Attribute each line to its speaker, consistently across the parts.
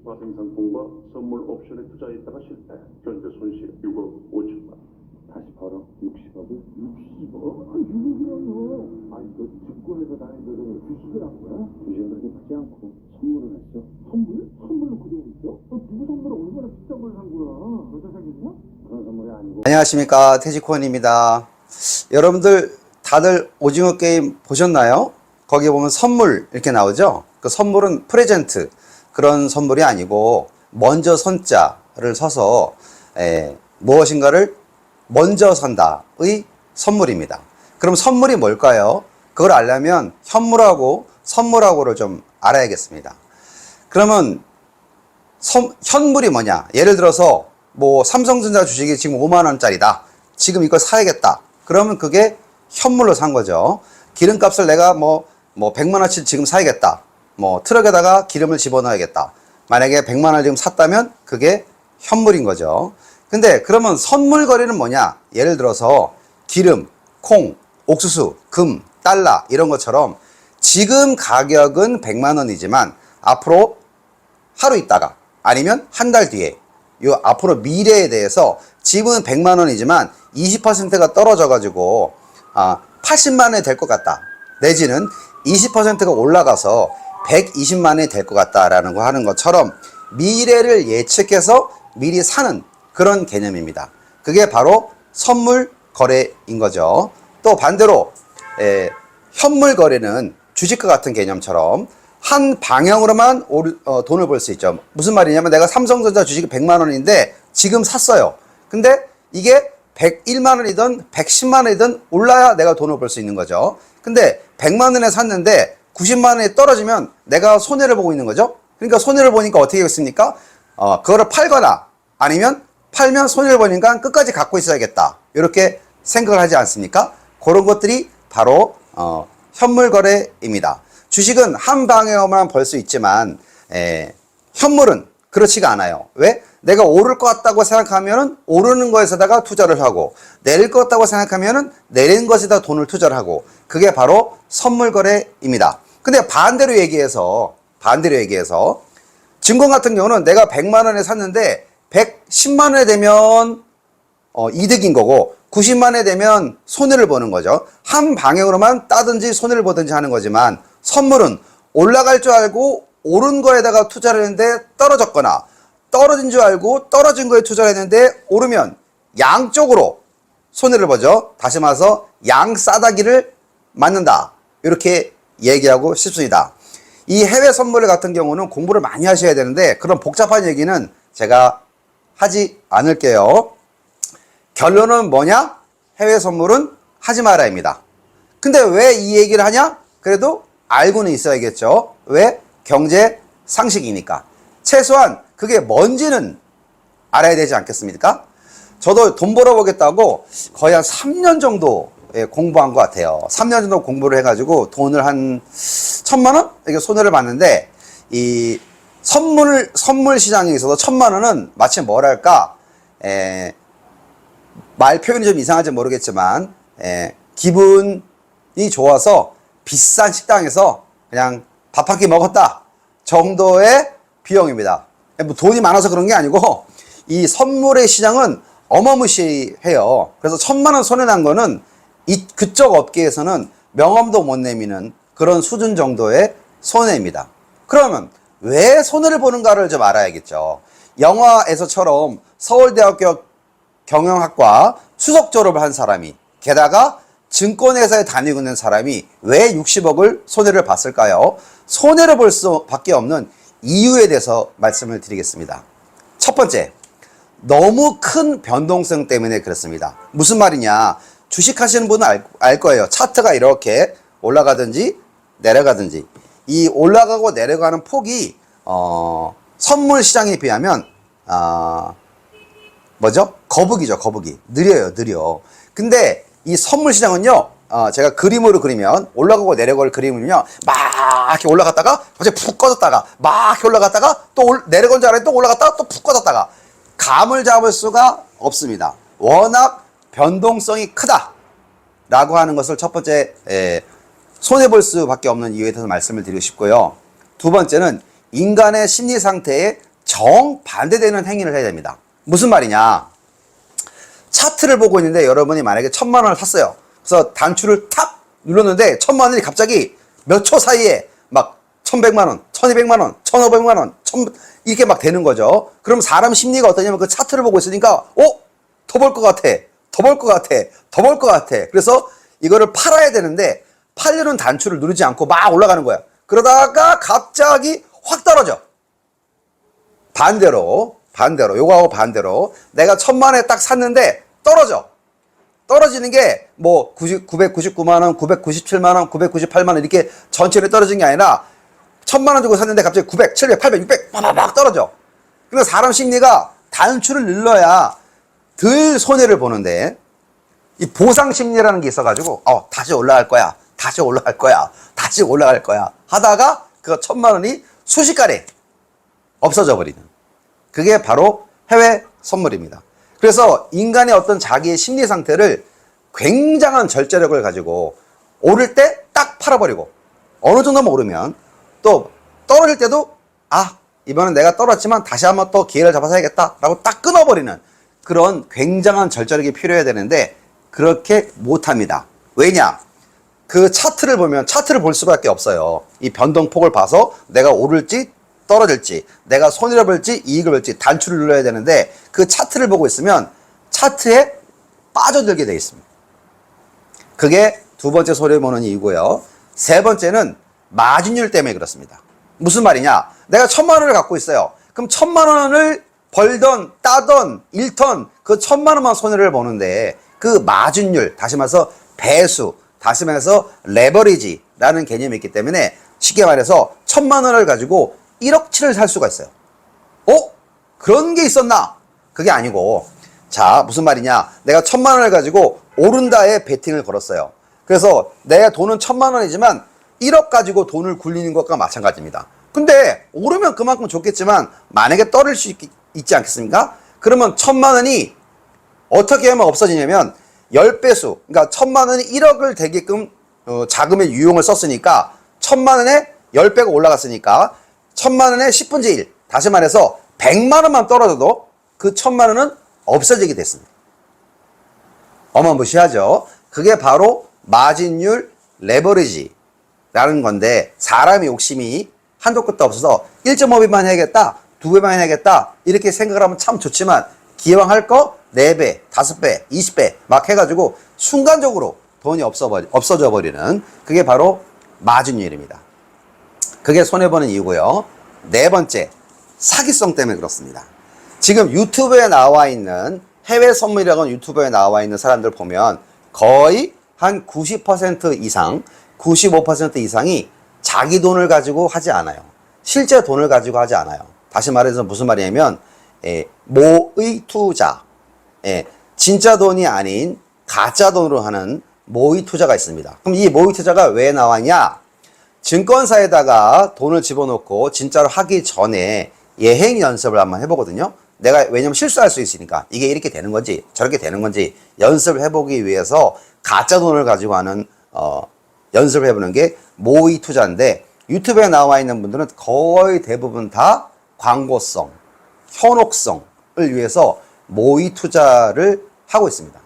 Speaker 1: 생산품과 선물 옵션에 투자했다가 실패. 현재 손실 6억 5천만.
Speaker 2: 다시 벌어 60억을? 60억? 6억이라뇨. 아니 너 증권회사 다니더니 주식을 한 거야? 주식은 그렇게 크지 않고 선물을 했어. 선물? 선물로 그 정도 있어? 너 누구 선물을 얼마나 비싼 걸 산 거야? 여자 생겼냐? 그런 선물이 아니고.
Speaker 3: 안녕하십니까, 태지코인입니다. 여러분들 다들 오징어 게임 보셨나요? 거기 보면 선물 이렇게 나오죠. 그 선물은 프레젠트, 그런 선물이 아니고 먼저 선자를 서서 무엇인가를 먼저 산다의 선물입니다. 그럼 선물이 뭘까요? 그걸 알려면 현물하고 선물하고를 좀 알아야겠습니다. 그러면 현물이 뭐냐? 예를 들어서 뭐 삼성전자 주식이 지금 5만 원짜리다. 지금 이걸 사야겠다. 그러면 그게 현물로 산 거죠. 기름값을 내가 뭐 100만 원치 지금 사야겠다. 뭐 트럭에다가 기름을 집어넣어야겠다. 만약에 100만 원 지금 샀다면 그게 현물인 거죠. 근데 그러면 선물 거래는 뭐냐? 예를 들어서 기름, 콩, 옥수수, 금, 달러 이런 것처럼 지금 가격은 100만 원이지만 앞으로 하루 있다가 아니면 한 달 뒤에 요 앞으로 미래에 대해서 지금은 100만 원이지만 20%가 떨어져 가지고 80만 원이 될 것 같다. 내지는 20%가 올라가서 120만 원이 될 것 같다라는 거 하는 것처럼 미래를 예측해서 미리 사는 그런 개념입니다. 그게 바로 선물 거래인 거죠. 또 반대로 현물 거래는 주식과 같은 개념처럼 한 방향으로만 돈을 벌 수 있죠. 무슨 말이냐면 내가 삼성전자 주식이 100만 원인데 지금 샀어요. 근데 이게 101만 원이든 110만 원이든 올라야 내가 돈을 벌 수 있는 거죠. 근데 100만 원에 샀는데 90만 원에 떨어지면 내가 손해를 보고 있는 거죠. 그러니까 손해를 보니까 어떻게 되겠습니까? 그거를 팔거나 아니면 팔면 손해를 보니까 끝까지 갖고 있어야겠다. 이렇게 생각을 하지 않습니까? 그런 것들이 바로 현물 거래입니다. 주식은 한 방향으로만 벌 수 있지만 현물은 그렇지가 않아요. 왜? 내가 오를 것 같다고 생각하면 오르는 것에다가 투자를 하고 내릴 것 같다고 생각하면 내리는 것에다 돈을 투자를 하고 그게 바로 선물 거래입니다. 근데 반대로 얘기해서 증권 같은 경우는 내가 100만 원에 샀는데 110만 원에 되면 이득인 거고 90만 원에 되면 손해를 보는 거죠. 한 방향으로만 따든지 손해를 보든지 하는 거지만 선물은 올라갈 줄 알고 오른 거에다가 투자를 했는데 떨어졌거나 떨어진 줄 알고 떨어진 거에 투자를 했는데 오르면 양쪽으로 손해를 보죠. 다시 말해서 양싸다기를 맞는다. 이렇게 얘기하고 싶습니다. 이 해외 선물 같은 경우는 공부를 많이 하셔야 되는데 그런 복잡한 얘기는 제가 하지 않을게요. 결론은 뭐냐? 해외 선물은 하지 말아야입니다. 근데 왜 이 얘기를 하냐? 그래도 알고는 있어야겠죠. 왜? 경제 상식이니까. 최소한 그게 뭔지는 알아야 되지 않겠습니까? 저도 돈 벌어보겠다고 거의 한 3년 정도 공부한 것 같아요. 3년 정도 공부를 해가지고 돈을 한 1,000만 원? 이렇게 손해를 봤는데 이 선물 시장에 있어서 1,000만 원은 마치 뭐랄까 말 표현이 좀 이상할지 모르겠지만 기분이 좋아서 비싼 식당에서 그냥 밥 한 끼 먹었다 정도의 비용입니다. 뭐 돈이 많아서 그런 게 아니고 이 선물의 시장은 어마무시해요. 그래서 1,000만 원 손해난 거는 그쪽 업계에서는 명함도 못 내미는 그런 수준 정도의 손해입니다. 그러면 왜 손해를 보는가를 좀 알아야겠죠. 영화에서처럼 서울대학교 경영학과 수석 졸업을 한 사람이 게다가 증권회사에 다니고 있는 사람이 왜 60억을 손해를 봤을까요? 손해를 볼 수밖에 없는 이유에 대해서 말씀을 드리겠습니다. 첫 번째, 너무 큰 변동성 때문에 그렇습니다. 무슨 말이냐? 주식하시는 분은 알 거예요. 차트가 이렇게 올라가든지 내려가든지 이 올라가고 내려가는 폭이 선물 시장에 비하면 뭐죠? 거북이죠, 거북이. 느려. 근데 이 선물 시장은요, 제가 그림으로 그리면 올라가고 내려갈 그림은요, 막 이렇게 올라갔다가 갑자기 푹 꺼졌다가 막 이렇게 올라갔다가 또 내려간 줄 알았더니 또 올라갔다가 또 푹 꺼졌다가 감을 잡을 수가 없습니다. 워낙 변동성이 크다라고 하는 것을 첫 번째 손해볼 수밖에 없는 이유에 대해서 말씀을 드리고 싶고요. 두 번째는 인간의 심리 상태에 정반대되는 행위를 해야 됩니다. 무슨 말이냐? 차트를 보고 있는데 여러분이 만약에 1,000만 원을 샀어요. 그래서 단추를 탁 눌렀는데 1,000만 원이 갑자기 몇 초 사이에 막 1,100만 원, 1,200만 원, 1,500만 원, 이렇게 막 되는 거죠. 그럼 사람 심리가 어떠냐면 그 차트를 보고 있으니까 더 벌 것 같아. 더 벌 것 같아. 더 벌 것 같아. 그래서 이거를 팔아야 되는데 팔려는 단추를 누르지 않고 막 올라가는 거야. 그러다가 갑자기 확 떨어져. 반대로 요거하고 반대로 내가 1,000만 원에 딱 샀는데 떨어지는 게 뭐 999만 원, 997만 원, 998만 원 이렇게 전체로 떨어진 게 아니라 1,000만 원 주고 샀는데 갑자기 900, 700, 800, 600 막 떨어져. 그러니까 사람 심리가 단추를 눌러야 덜 손해를 보는데 이 보상 심리라는 게 있어가지고 다시 올라갈 거야, 다시 올라갈 거야, 다시 올라갈 거야 하다가 그 1,000만 원이 순식간에 없어져 버리는, 그게 바로 해외 선물입니다. 그래서 인간의 어떤 자기의 심리 상태를 굉장한 절제력을 가지고 오를 때 딱 팔아버리고 어느 정도만 오르면 또 떨어질 때도 이번엔 내가 떨어졌지만 다시 한번 또 기회를 잡아서 해야겠다 라고 딱 끊어버리는 그런 굉장한 절제력이 필요해야 되는데 그렇게 못합니다. 왜냐? 그 차트를 보면 차트를 볼 수밖에 없어요. 이 변동폭을 봐서 내가 오를지 떨어질지, 내가 손해를 볼지 이익을 볼지 단추를 눌러야 되는데 그 차트를 보고 있으면 차트에 빠져들게 되어 있습니다. 그게 두 번째 손해보는 이유고요. 세 번째는 마진율 때문에 그렇습니다. 무슨 말이냐? 내가 1,000만 원을 갖고 있어요. 그럼 1,000만 원을 벌던 따던 잃던 그 1,000만 원만 손해를 보는데 그 마진율, 다시 말해서 배수, 다시 말해서 레버리지라는 개념이 있기 때문에 쉽게 말해서 1,000만 원을 가지고 1억치를 살 수가 있어요. 그런 게 있었나? 그게 아니고, 자, 무슨 말이냐? 내가 1,000만 원을 가지고 오른다에 베팅을 걸었어요. 그래서 내 돈은 1,000만 원이지만 1억 가지고 돈을 굴리는 것과 마찬가지입니다. 근데 오르면 그만큼 좋겠지만 만약에 떨어질 수 있지 않겠습니까? 그러면 1,000만 원이 어떻게 하면 없어지냐면 10배수, 그러니까 1,000만 원이 1억을 되게끔 자금의 유용을 썼으니까 1,000만 원에 10배가 올라갔으니까 1,000만 원에 10분의 1, 다시 말해서 100만 원만 떨어져도 그 1,000만 원은 없어지게 됐습니다. 어마무시하죠. 그게 바로 마진율 레버리지라는 건데 사람의 욕심이 한도 끝도 없어서 1.5배만 해야겠다, 2배만 해야겠다 이렇게 생각을 하면 참 좋지만 기왕 할 거 4배, 5배, 20배 막 해가지고 순간적으로 돈이 없어져 버리는 그게 바로 마진율입니다. 그게 손해보는 이유고요. 네 번째, 사기성 때문에 그렇습니다. 지금 유튜브에 나와 있는 해외 선물이라고 유튜브에 나와 있는 사람들 보면 거의 한 90% 이상, 95% 이상이 자기 돈을 가지고 하지 않아요. 실제 돈을 가지고 하지 않아요. 다시 말해서 무슨 말이냐면 모의 투자, 진짜 돈이 아닌 가짜 돈으로 하는 모의 투자가 있습니다. 그럼 이 모의 투자가 왜 나왔냐? 증권사에다가 돈을 집어넣고 진짜로 하기 전에 예행 연습을 한번 해보거든요. 내가 왜냐면 실수할 수 있으니까 이게 이렇게 되는 건지 저렇게 되는 건지 연습을 해보기 위해서 가짜 돈을 가지고 하는 연습을 해보는 게 모의 투자인데 유튜브에 나와 있는 분들은 거의 대부분 다 광고성, 현혹성을 위해서 모의 투자를 하고 있습니다.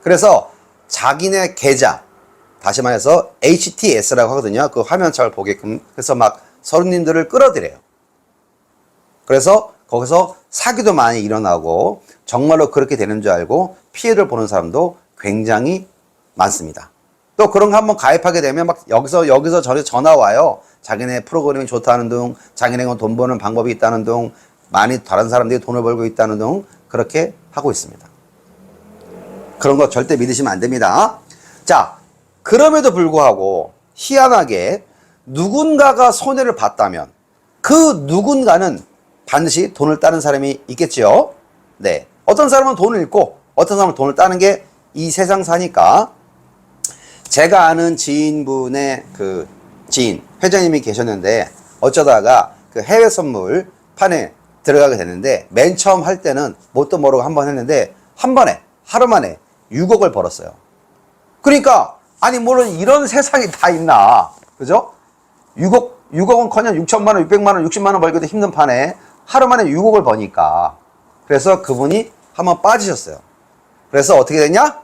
Speaker 3: 그래서 자기네 계좌, 다시 말해서 HTS라고 하거든요. 그 화면 잘 보게끔 해서 막 서른님들을 끌어들여요. 그래서 거기서 사기도 많이 일어나고 정말로 그렇게 되는 줄 알고 피해를 보는 사람도 굉장히 많습니다. 또 그런 거 한번 가입하게 되면 막 여기서 저리 전화 와요. 자기네 프로그램이 좋다는 둥, 자기네가 돈 버는 방법이 있다는 둥, 많이 다른 사람들이 돈을 벌고 있다는 둥, 그렇게 하고 있습니다. 그런 거 절대 믿으시면 안 됩니다. 자, 그럼에도 불구하고 희한하게 누군가가 손해를 봤다면 그 누군가는 반드시 돈을 따는 사람이 있겠지요. 네, 어떤 사람은 돈을 잃고 어떤 사람은 돈을 따는 게 이 세상사니까. 제가 아는 지인분의 그 지인 회장님이 계셨는데 어쩌다가 그 해외 선물 판에 들어가게 됐는데 맨 처음 할 때는 뭣도 모르고 한번 했는데 한 번에 하루 만에 6억을 벌었어요. 그러니까 아니 물론 이런 세상이 다 있나, 그죠? 6억은 커녕 6천만 원, 600만 원, 60만 원 벌기도 힘든 판에 하루 만에 6억을 버니까. 그래서 그분이 한번 빠지셨어요. 그래서 어떻게 됐냐?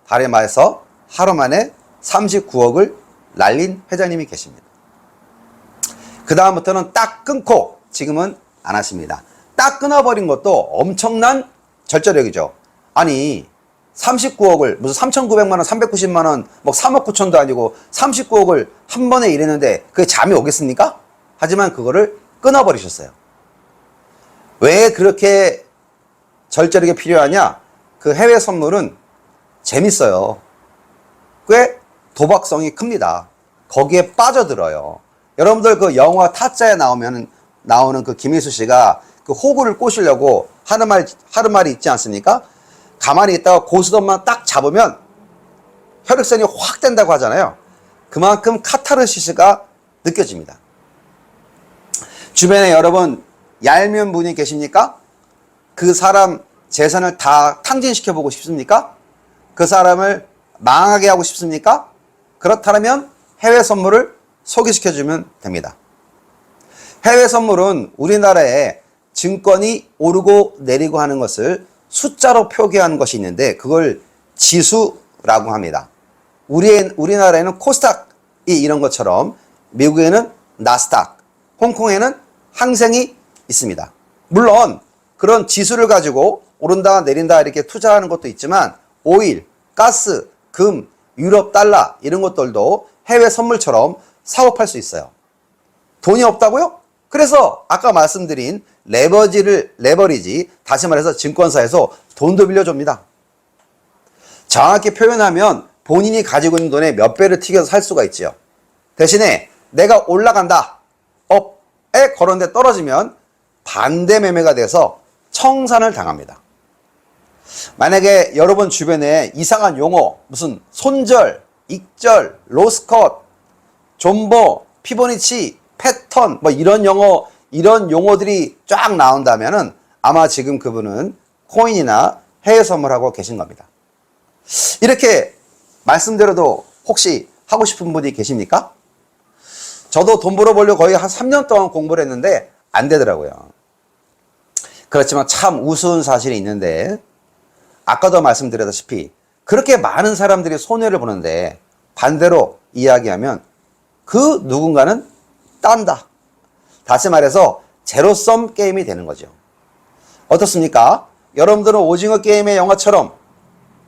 Speaker 3: 다리 말해서 하루 만에 39억을 날린 회장님이 계십니다. 그 다음부터는 딱 끊고 지금은 안 하십니다. 딱 끊어버린 것도 엄청난 절제력이죠. 아니 39억을 무슨 3,900만원 390만원 뭐 3억 9천도 아니고 39억을 한 번에 일했는데 그게 잠이 오겠습니까? 하지만 그거를 끊어버리셨어요. 왜 그렇게 절제력이 필요하냐? 그 해외 선물은 재밌어요. 꽤 도박성이 큽니다. 거기에 빠져들어요. 여러분들 그 영화 타짜에 나오는 그 김일수 씨가 그 호구를 꼬시려고 하는 말이 있지 않습니까? 가만히 있다가 고스톱만 딱 잡으면 혈액순이 확 된다고 하잖아요. 그만큼 카타르시스가 느껴집니다. 주변에 여러분 얄미운 분이 계십니까? 그 사람 재산을 다 탕진시켜보고 싶습니까? 그 사람을 망하게 하고 싶습니까? 그렇다면 해외 선물을 소개시켜주면 됩니다. 해외 선물은 우리나라에 증권이 오르고 내리고 하는 것을 숫자로 표기하는 것이 있는데 그걸 지수라고 합니다. 우리나라에는 코스닥이 이런 것처럼 미국에는 나스닥, 홍콩에는 항생이 있습니다. 물론 그런 지수를 가지고 오른다 내린다 이렇게 투자하는 것도 있지만 오일, 가스, 금, 유럽 달러 이런 것들도 해외 선물처럼 사고 팔 수 있어요. 돈이 없다고요? 그래서 아까 말씀드린 레버리지 다시 말해서 증권사에서 돈도 빌려줍니다. 정확히 표현하면 본인이 가지고 있는 돈의 몇 배를 튀겨서 살 수가 있죠. 대신에 내가 올라간다 업에 걸었는데 떨어지면 반대 매매가 돼서 청산을 당합니다. 만약에 여러분 주변에 이상한 용어 무슨 손절, 익절, 로스컷, 존버, 피보니치, 패턴 뭐 이런 용어들이 쫙 나온다면은 아마 지금 그분은 코인이나 해외 선물하고 계신 겁니다. 이렇게 말씀드려도 혹시 하고 싶은 분이 계십니까? 저도 돈 벌어보려고 거의 한 3년 동안 공부를 했는데 안 되더라고요. 그렇지만 참 우스운 사실이 있는데 아까도 말씀드렸다시피 그렇게 많은 사람들이 손해를 보는데 반대로 이야기하면 그 누군가는 딴다. 다시 말해서 제로섬 게임이 되는 거죠. 어떻습니까? 여러분들은 오징어 게임의 영화처럼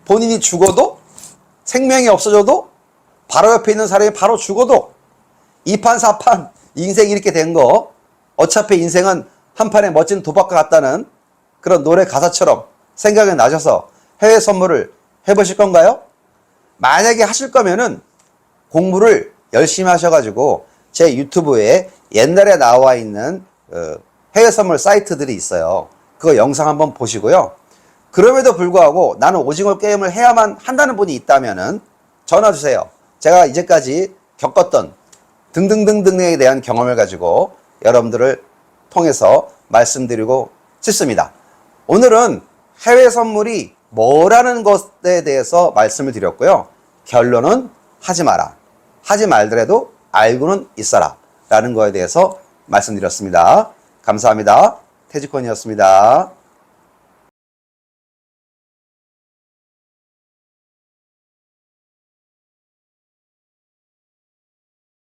Speaker 3: 본인이 죽어도 생명이 없어져도 바로 옆에 있는 사람이 바로 죽어도 2판 4판 인생 이렇게 된 거 어차피 인생은 한 판의 멋진 도박과 같다는 그런 노래 가사처럼 생각이 나셔서 해외 선물을 해보실 건가요? 만약에 하실 거면은 공부를 열심히 하셔가지고 제 유튜브에 옛날에 나와 있는 해외 선물 사이트들이 있어요. 그거 영상 한번 보시고요. 그럼에도 불구하고 나는 오징어 게임을 해야만 한다는 분이 있다면은 전화 주세요. 제가 이제까지 겪었던 등등등등에 대한 경험을 가지고 여러분들을 통해서 말씀드리고 싶습니다. 오늘은 해외 선물이 뭐라는 것에 대해서 말씀을 드렸고요. 결론은 하지 마라. 하지 말더라도 알고는 있어라. 라는 거에 대해서 말씀드렸습니다. 감사합니다. 태지콘이었습니다.